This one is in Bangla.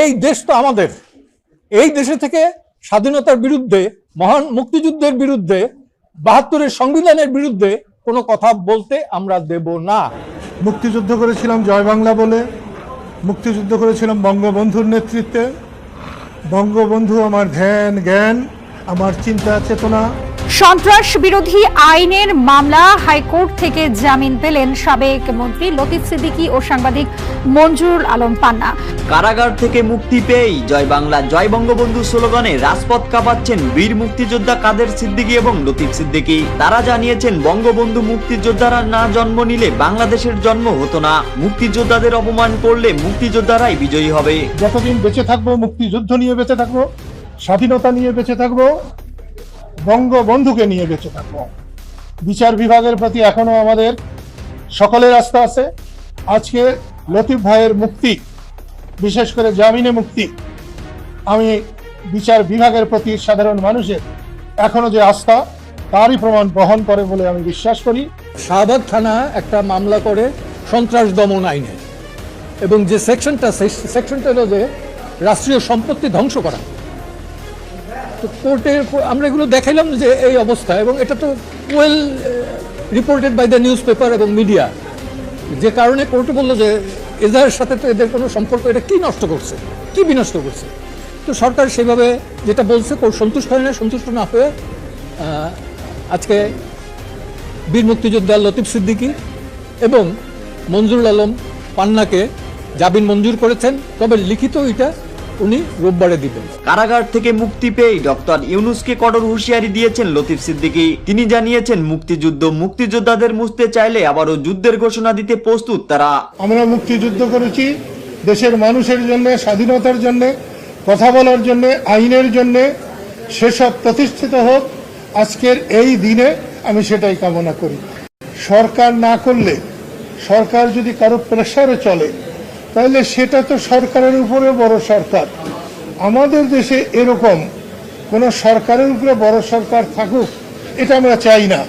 এই দেশ তো আমাদের। এই দেশে থেকে স্বাধীনতার বিরুদ্ধে, মহান মুক্তিযুদ্ধের বিরুদ্ধে, ৭২-এর সংবিধানের বিরুদ্ধে কোনো কথা বলতে আমরা দেব না। মুক্তিযুদ্ধ করেছিলাম জয় বাংলা বলে, মুক্তিযুদ্ধ করেছিলাম বঙ্গবন্ধুর নেতৃত্বে। বঙ্গবন্ধু আমার ধ্যান জ্ঞান, আমার চিন্তা চেতনা। সন্ত্রাস বিরোধী আইনের মামলা হাইকোর্ট থেকে জামিন পেলেন সাবেক মন্ত্রী লতিফ সিদ্দিকী ও সাংবাদিক মঞ্জুরুল আলম পান্না। কারাগার থেকে মুক্তি পেয়েই জয় বাংলা জয় বঙ্গবন্ধু স্লোগানে রাজপথ কাঁপাচ্ছেন বীর মুক্তিযোদ্ধা কাদের সিদ্দিকী এবং লতিফ সিদ্দিকী। তারা জানিয়েছেন, বঙ্গবন্ধু মুক্তিযোদ্ধারা না জন্ম নিলে বাংলাদেশের জন্ম হতো না। মুক্তিযোদ্ধাদের অপমান করলে মুক্তিযোদ্ধারাই বিজয়ী হবে। যতদিন বেঁচে থাকবো মুক্তিযুদ্ধ নিয়ে বেঁচে থাকবো, স্বাধীনতা নিয়ে বেঁচে থাকবো, বঙ্গবন্ধুকে নিয়ে বেঁচে থাকবো। বিচার বিভাগের প্রতি এখনো আমাদের সকলের আস্থা আছে। আজকে লতিফ ভাইয়ের মুক্তি, বিশেষ করে জামিনে মুক্তি, আমি বিচার বিভাগের প্রতি সাধারণ মানুষের এখনো যে আস্থা, তারই প্রমাণ বহন করে বলে আমি বিশ্বাস করি। শাহবাগ থানা একটা মামলা করে সন্ত্রাস দমন আইনে, এবং যে সেকশনটা, সেই সেকশনটা হলো যে রাষ্ট্রীয় সম্পত্তি ধ্বংস করা। তো কোর্টে আমরা এগুলো দেখাইলাম যে এই অবস্থা, এবং এটা তো well reported by the newspaper এবং মিডিয়া। যে কারণে কোর্টে বললো যে এদের সাথে তো এদের কোনো সম্পর্ক, এটা কি নষ্ট করছে, কি বিনষ্ট করছে। তো সরকার সেভাবে যেটা বলছে কোর্ট সন্তুষ্ট হয় না। সন্তুষ্ট না হয়ে আজকে বীর মুক্তিযোদ্ধা লতিফ সিদ্দিকী এবং মঞ্জুরুল আলম পান্নাকে জামিন মঞ্জুর করেছেন, তবে লিখিত এটা উনি রোববারে দিবেন। কারাগার থেকে মুক্তি পেয়ে ডক্টর ইউনূসকে কঠোর হুঁশিয়ারি দিয়েছেন লতিফ সিদ্দিকী। তিনি জানিয়েছেন, মুক্তিযোদ্ধাদের মুছতে চাইলে আবারও যুদ্ধের ঘোষণা দিতে প্রস্তুত তারা। আমরা মুক্তিযুদ্ধ করেছি দেশের মানুষের জন্য, স্বাধীনতার জন্য, কথা বলার জন্য, আইনের জন্য। সেসব প্রতিষ্ঠিত হোক আজকের এই দিনে, আমি সেটাই কামনা করি। সরকার না করলে, সরকার যদি কারো প্রেসারে চলে, তাহলে সেটা তো সরকারের উপরে বড় সরকার। আমাদের দেশে এরকম কোন সরকারের উপরে বড় সরকার থাকুক, এটা আমরা চাই না।